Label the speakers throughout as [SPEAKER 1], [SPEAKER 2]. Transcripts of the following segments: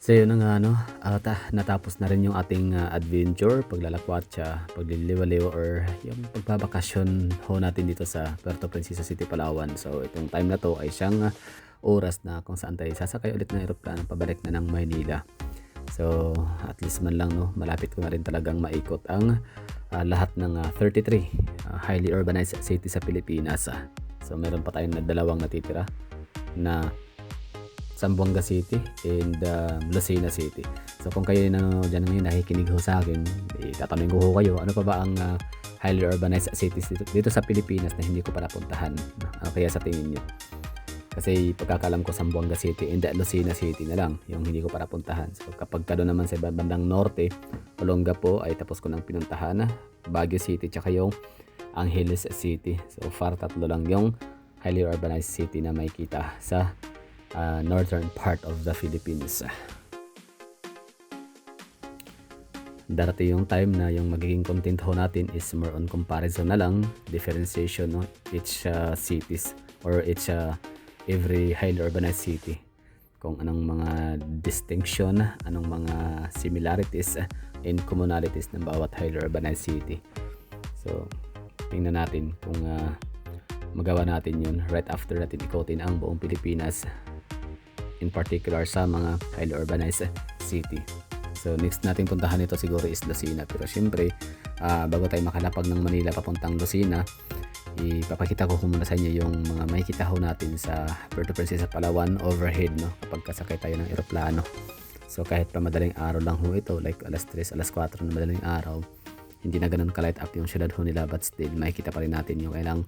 [SPEAKER 1] So yun na nga no, natapos na rin yung ating adventure, paglalakwatsa, pagliliwaliw or yung pagbabakasyon ho natin dito sa Puerto Princesa City, Palawan. So itong time na to ay siyang oras na kung saan tayo sasakay ulit ng eroplano pabalik na ng Maynila. So at least man lang no, malapit ko na rin talagang maikot ang lahat ng 33 highly urbanized city sa Pilipinas. So meron pa tayong dalawang natitira na Zamboanga City and Lucena City. So kung kayo nanonood dyan ngayon, nakikinig ho sa akin, tatanungin ko ho kayo, ano pa ba ang highly urbanized cities dito sa Pilipinas na hindi ko pa napuntahan? Ano kaya sa tingin nyo? Kasi pagkakalam ko Zamboanga City and Lucena City na lang yung hindi ko pa napuntahan. So kapag ka doon naman sa bandang norte, Olongapo ay tapos ko nang pinuntahan, Baguio City tsaka yung Angeles City. So far tatlo lang yung highly urbanized city na makikita sa northern part of the Philippines. Darating yung time na yung magiging content ho natin is more on comparison na lang, differentiation no, each cities or each every highly urbanized city, kung anong mga distinction, anong mga similarities and commonalities ng bawat highly urbanized city. So tingnan natin kung magawa natin yun right after natin ikotin ang buong Pilipinas, in particular sa mga highly urbanized city. So next natin puntahan ito siguro is Lucena, pero syempre bago tayo makalapag ng Manila papuntang Lucena, ipapakita ko muna sa inyo yung mga makikita ho natin sa Puerto Princesa, Palawan overhead no, kapag kasakay tayo ng eroplano. So kahit pa madaling araw lang ho ito, like alas 3, alas 4 na madaling araw, hindi na ganun ka-light up yung syudad ho nila, but still makikita pa rin natin yung kailang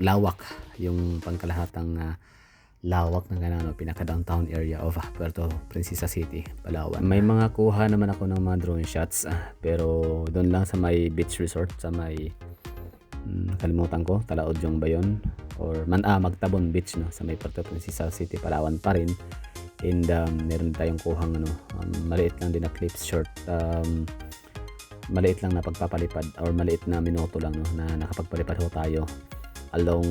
[SPEAKER 1] lawak, yung pangkalahatang lawak ng pinaka downtown area of Puerto Princesa City, Palawan. May mga kuha naman ako ng mga drone shots, pero doon lang sa may beach resort, sa may kalimutan ko, Talaodyong ba yun? Or Magtabon Beach no, sa may Puerto Princesa City, Palawan pa rin. And meron tayong kuhang maliit lang din na clips short, maliit lang na pagpapalipad or maliit na minuto lang no, na nakapagpalipad ho tayo along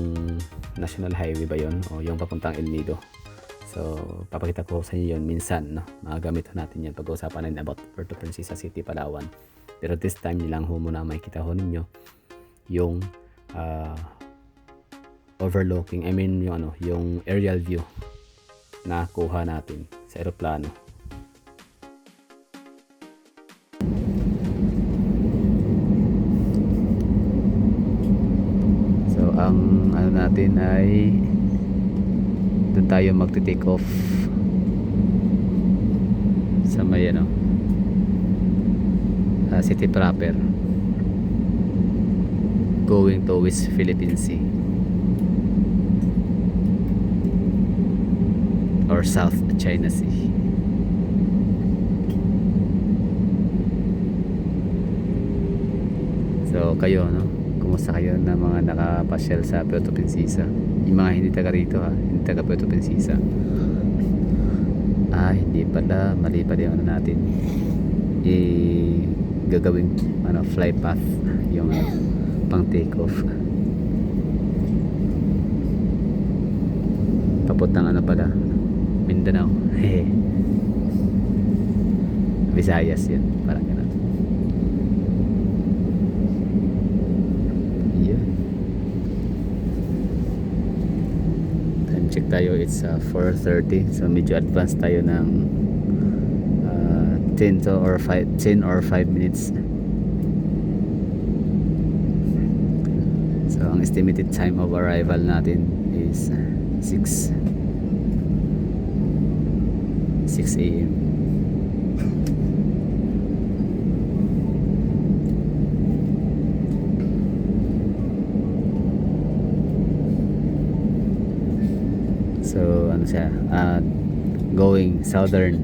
[SPEAKER 1] National Highway ba yun o yung papuntang El Nido. So papakita ko sa inyo yun minsan no, magagamit natin yan pag-uusapan natin about Puerto Princesa City, Palawan. Pero this time nilang ho muna makikita ho ninyo yung overlooking, yung aerial view na kuha natin sa eroplano. Ang natin ay doon tayo magti-take off sa may city proper, going to West Philippine Sea or South China Sea. So kayo kumusta kayo na mga nakapasyal sa Puerto Princesa? Yung mga hindi taga rito hindi taga Puerto Princesa. Hindi pala, mali pala yung natin. Gagawing fly path yung pang take off. Papuntang pala, Mindanao. Visayas yan, parang ganun. Check tayo, it's 4:30, so medyo advanced tayo ng 10 or 5 minutes. So ang estimated time of arrival natin is 6 a.m. So siya, going southern,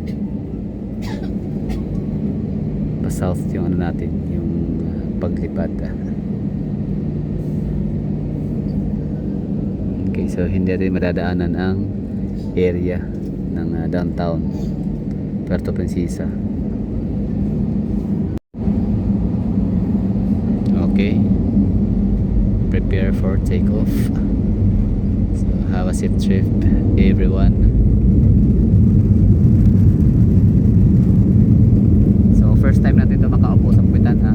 [SPEAKER 1] pa south yung natin, yung paglipad. Okay, so hindi natin madadaanan ang area ng downtown Puerto Princesa. Okay, prepare for takeoff. So have a safe trip everyone. first time natin ito makaupo sa puwitan ha.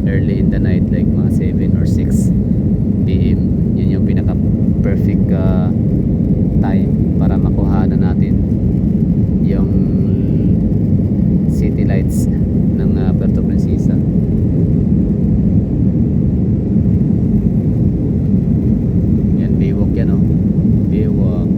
[SPEAKER 1] Early in the night, like mga 7 or 6 PM, yun yung pinaka perfect time para makuha na natin yung city lights ng Puerto Princesa. Yan, Baywalk yan oh, Baywalk.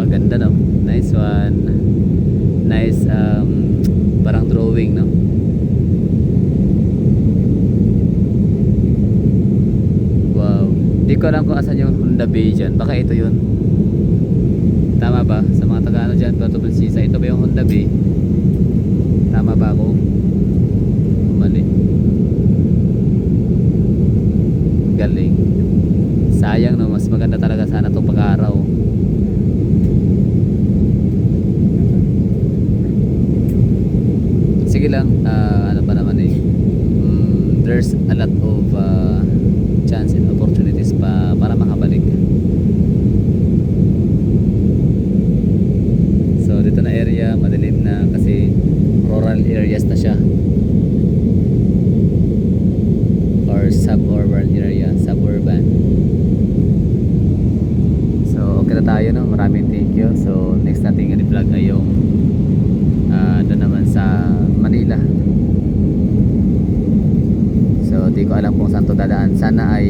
[SPEAKER 1] Ganda no, nice one, nice parang drawing no. Wow, di ko alam kung asan yung Honda Bay dyan, baka ito yun, tama ba sa mga taga ano dyan, Puerto Princesa, ito ba yung Honda Bay, tama ba ako, mali, galing, sayang no, mas maganda talaga sana itong pag-araw. Sige lang, ano pa naman eh, there's a lot of chance and opportunities pa para makabalik. So dito na area, madilim na kasi rural areas na siya, or suburban area, suburban. So okay na tayo no, maraming thank you. So next nating i-vlog ay yung doon naman sa Manila. So di ko alam kung saan to dadaan, sana ay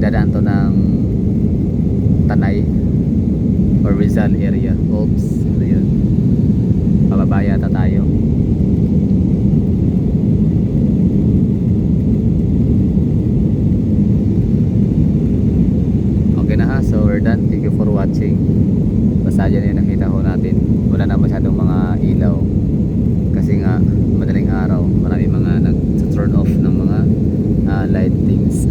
[SPEAKER 1] dadaan to ng Tanay or Rizal area. Oops, ano yun, pababa yata tayo. Okay na ha, so we're done. Thank you for watching. Basta dyan yung nakita ko natin, wala na masyadong mga ilaw kasi nga madaling araw, marami mga nag-turn off ng mga lightings.